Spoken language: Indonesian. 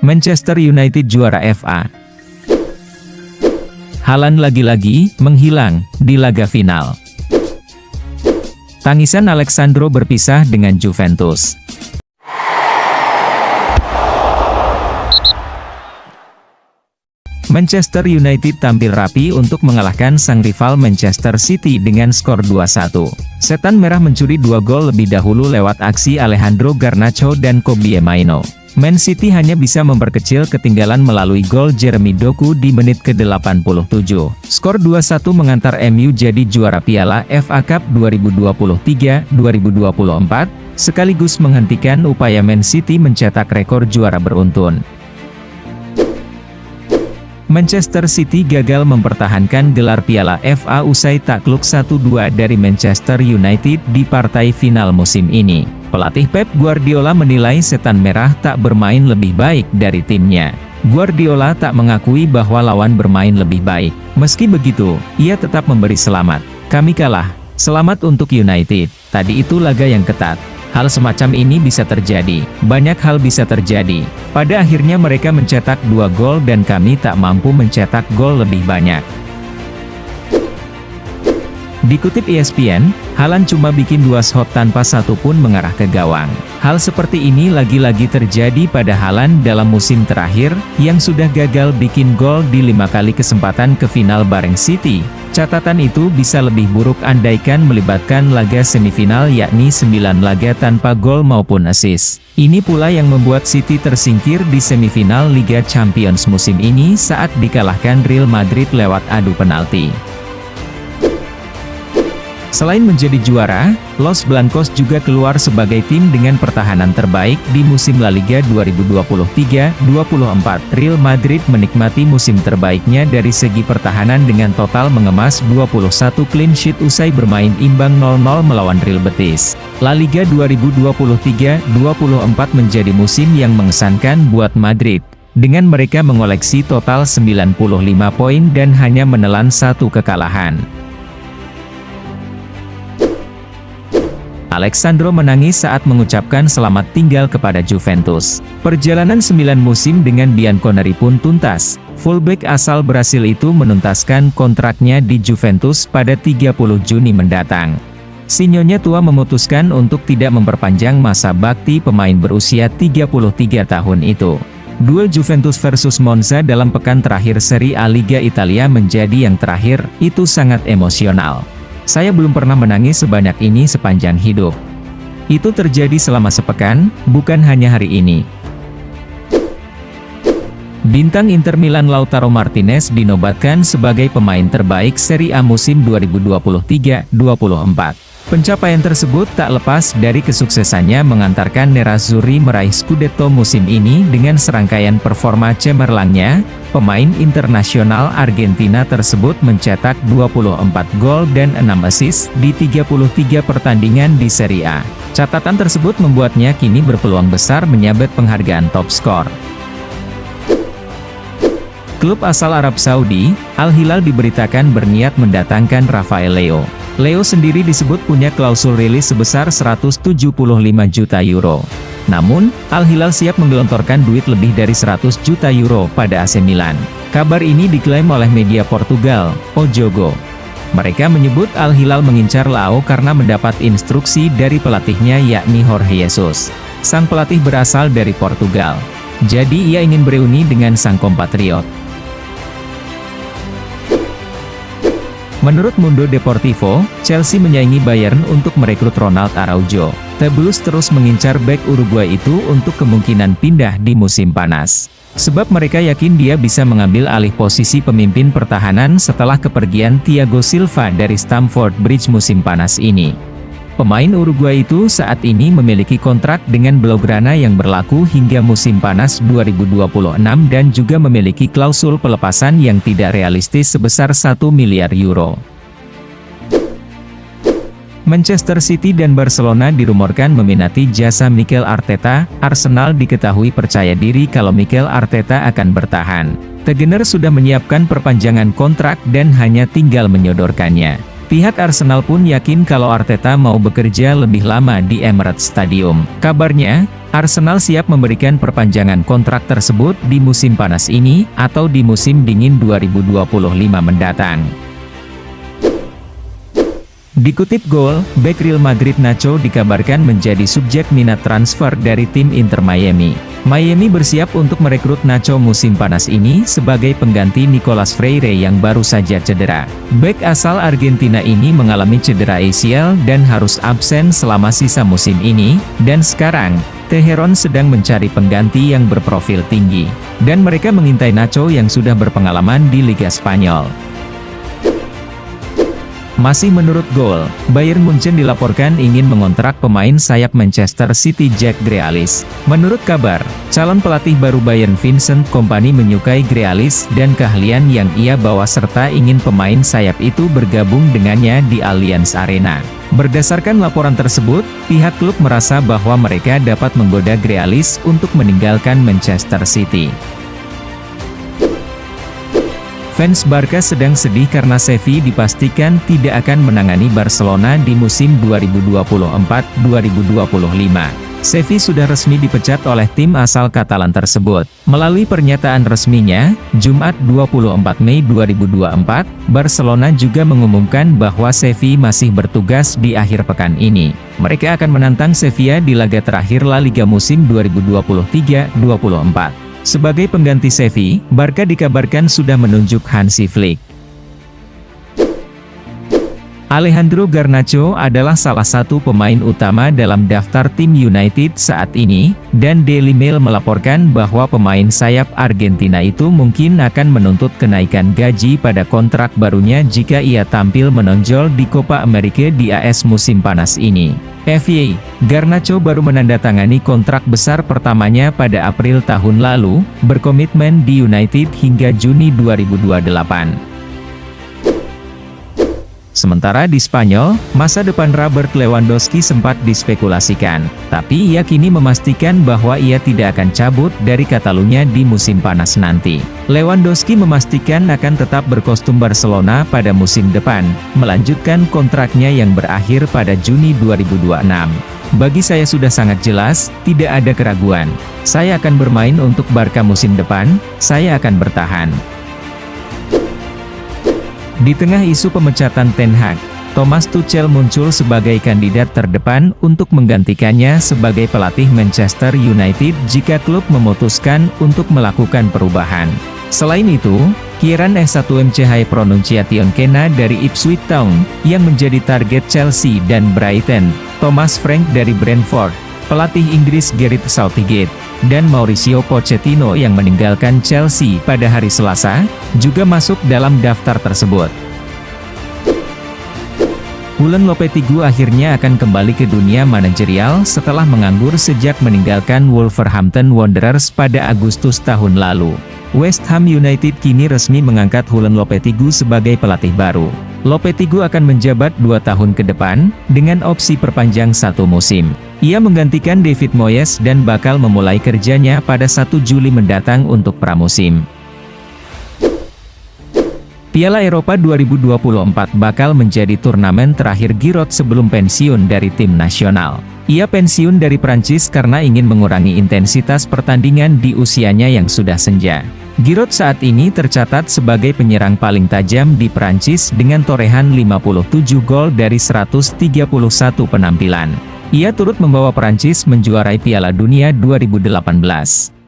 Manchester United juara FA. Haaland lagi-lagi menghilang di laga final. Tangisan Alexandro berpisah dengan Juventus. Manchester United tampil rapi untuk mengalahkan sang rival Manchester City dengan skor 2-1. Setan Merah mencuri 2 gol lebih dahulu lewat aksi Alejandro Garnacho dan Kobbie Mainoo. Man City hanya bisa memperkecil ketinggalan melalui gol Jeremy Doku di menit ke-87. Skor 2-1 mengantar MU jadi juara Piala FA Cup 2023-2024, sekaligus menghentikan upaya Man City mencetak rekor juara beruntun. Manchester City gagal mempertahankan gelar Piala FA usai takluk 1-2 dari Manchester United di partai final musim ini. Pelatih Pep Guardiola menilai Setan Merah tak bermain lebih baik dari timnya. Guardiola tak mengakui bahwa lawan bermain lebih baik. Meski begitu, ia tetap memberi selamat. Kami kalah. Selamat untuk United. Tadi itu laga yang ketat. Hal semacam ini bisa terjadi. Banyak hal bisa terjadi. Pada akhirnya mereka mencetak 2 gol dan kami tak mampu mencetak gol lebih banyak. Dikutip ESPN, Haaland cuma bikin 2 shot tanpa satu pun mengarah ke gawang. Hal seperti ini lagi-lagi terjadi pada Haaland dalam musim terakhir, yang sudah gagal bikin gol di 5 kali kesempatan ke final bareng City. Catatan itu bisa lebih buruk andaikan melibatkan laga semifinal yakni 9 laga tanpa gol maupun assist. Ini pula yang membuat City tersingkir di semifinal Liga Champions musim ini saat dikalahkan Real Madrid lewat adu penalti. Selain menjadi juara, Los Blancos juga keluar sebagai tim dengan pertahanan terbaik di musim La Liga 2023-24. Real Madrid menikmati musim terbaiknya dari segi pertahanan dengan total mengemas 21 clean sheet usai bermain imbang 0-0 melawan Real Betis. La Liga 2023-24 menjadi musim yang mengesankan buat Madrid, dengan mereka mengoleksi total 95 poin dan hanya menelan 1 kekalahan. Alexandro menangis saat mengucapkan selamat tinggal kepada Juventus. Perjalanan 9 musim dengan Bianconeri pun tuntas. Fullback asal Brasil itu menuntaskan kontraknya di Juventus pada 30 Juni mendatang. Si Nyonya tua memutuskan untuk tidak memperpanjang masa bakti pemain berusia 33 tahun itu. Duel Juventus versus Monza dalam pekan terakhir Serie A Liga Italia menjadi yang terakhir, itu sangat emosional. Saya belum pernah menangis sebanyak ini sepanjang hidup. Itu terjadi selama sepekan, bukan hanya hari ini. Bintang Inter Milan Lautaro Martinez dinobatkan sebagai pemain terbaik Serie A musim 2023-24. Pencapaian tersebut tak lepas dari kesuksesannya mengantarkan Nerazzurri meraih Scudetto musim ini dengan serangkaian performa cemerlangnya. Pemain internasional Argentina tersebut mencetak 24 gol dan 6 assist di 33 pertandingan di Serie A. Catatan tersebut membuatnya kini berpeluang besar menyabet penghargaan top skor. Klub asal Arab Saudi, Al Hilal diberitakan berniat mendatangkan Rafael Leo. Leo sendiri disebut punya klausul rilis sebesar 175 juta euro. Namun, Al Hilal siap menggelontorkan duit lebih dari 100 juta euro pada AC Milan. Kabar ini diklaim oleh media Portugal, O Jogo. Mereka menyebut Al Hilal mengincar Leo karena mendapat instruksi dari pelatihnya yakni Jorge Jesus. Sang pelatih berasal dari Portugal. Jadi ia ingin bereuni dengan sang kompatriot. Menurut Mundo Deportivo, Chelsea menyaingi Bayern untuk merekrut Ronald Araujo. The Blues terus mengincar bek Uruguay itu untuk kemungkinan pindah di musim panas. Sebab mereka yakin dia bisa mengambil alih posisi pemimpin pertahanan setelah kepergian Thiago Silva dari Stamford Bridge musim panas ini. Pemain Uruguay itu saat ini memiliki kontrak dengan Blaugrana yang berlaku hingga musim panas 2026 dan juga memiliki klausul pelepasan yang tidak realistis sebesar 1 miliar euro. Manchester City dan Barcelona dirumorkan meminati jasa Mikel Arteta. Arsenal diketahui percaya diri kalau Mikel Arteta akan bertahan. Tegener sudah menyiapkan perpanjangan kontrak dan hanya tinggal menyodorkannya. Pihak Arsenal pun yakin kalau Arteta mau bekerja lebih lama di Emirates Stadium. Kabarnya, Arsenal siap memberikan perpanjangan kontrak tersebut di musim panas ini, atau di musim dingin 2025 mendatang. Dikutip Goal, bek Real Madrid Nacho dikabarkan menjadi subjek minat transfer dari tim Inter Miami. Miami bersiap untuk merekrut Nacho musim panas ini sebagai pengganti Nicolas Freire yang baru saja cedera. Bek asal Argentina ini mengalami cedera ACL dan harus absen selama sisa musim ini, dan sekarang Teheran sedang mencari pengganti yang berprofil tinggi, dan mereka mengintai Nacho yang sudah berpengalaman di Liga Spanyol. Masih menurut Goal, Bayern Munchen dilaporkan ingin mengontrak pemain sayap Manchester City Jack Grealish. Menurut kabar, calon pelatih baru Bayern Vincent Kompany menyukai Grealish dan keahlian yang ia bawa serta ingin pemain sayap itu bergabung dengannya di Allianz Arena. Berdasarkan laporan tersebut, pihak klub merasa bahwa mereka dapat menggoda Grealish untuk meninggalkan Manchester City. Fans Barca sedang sedih karena Xavi dipastikan tidak akan menangani Barcelona di musim 2024-2025. Xavi sudah resmi dipecat oleh tim asal Katalan tersebut. Melalui pernyataan resminya, Jumat 24 Mei 2024, Barcelona juga mengumumkan bahwa Xavi masih bertugas di akhir pekan ini. Mereka akan menantang Sevilla di laga terakhir La Liga musim 2023-24. Sebagai pengganti Xavi, Barca dikabarkan sudah menunjuk Hansi Flick. Alejandro Garnacho adalah salah satu pemain utama dalam daftar tim United saat ini, dan Daily Mail melaporkan bahwa pemain sayap Argentina itu mungkin akan menuntut kenaikan gaji pada kontrak barunya jika ia tampil menonjol di Copa America di AS musim panas ini. FYI, Garnacho baru menandatangani kontrak besar pertamanya pada April tahun lalu, berkomitmen di United hingga Juni 2028. Sementara di Spanyol, masa depan Robert Lewandowski sempat dispekulasikan, tapi ia kini memastikan bahwa ia tidak akan cabut dari Catalunya di musim panas nanti. Lewandowski memastikan akan tetap berkostum Barcelona pada musim depan, melanjutkan kontraknya yang berakhir pada Juni 2026. Bagi saya sudah sangat jelas, tidak ada keraguan. Saya akan bermain untuk Barca musim depan, saya akan bertahan. Di tengah isu pemecatan Ten Hag, Thomas Tuchel muncul sebagai kandidat terdepan untuk menggantikannya sebagai pelatih Manchester United jika klub memutuskan untuk melakukan perubahan. Selain itu, Kieran S1MC Pronunciation Kena dari Ipswich Town, yang menjadi target Chelsea dan Brighton, Thomas Frank dari Brentford, pelatih Inggris Gareth Southgate, dan Mauricio Pochettino yang meninggalkan Chelsea pada hari Selasa, juga masuk dalam daftar tersebut. Julen Lopetegui akhirnya akan kembali ke dunia manajerial setelah menganggur sejak meninggalkan Wolverhampton Wanderers pada Agustus tahun lalu. West Ham United kini resmi mengangkat Julen Lopetegui sebagai pelatih baru. Lopetegui akan menjabat 2 tahun ke depan, dengan opsi perpanjang 1 musim. Ia menggantikan David Moyes dan bakal memulai kerjanya pada 1 Juli mendatang untuk pramusim. Piala Eropa 2024 bakal menjadi turnamen terakhir Giroud sebelum pensiun dari tim nasional. Ia pensiun dari Prancis karena ingin mengurangi intensitas pertandingan di usianya yang sudah senja. Giroud saat ini tercatat sebagai penyerang paling tajam di Prancis dengan torehan 57 gol dari 131 penampilan. Ia turut membawa Prancis menjuarai Piala Dunia 2018.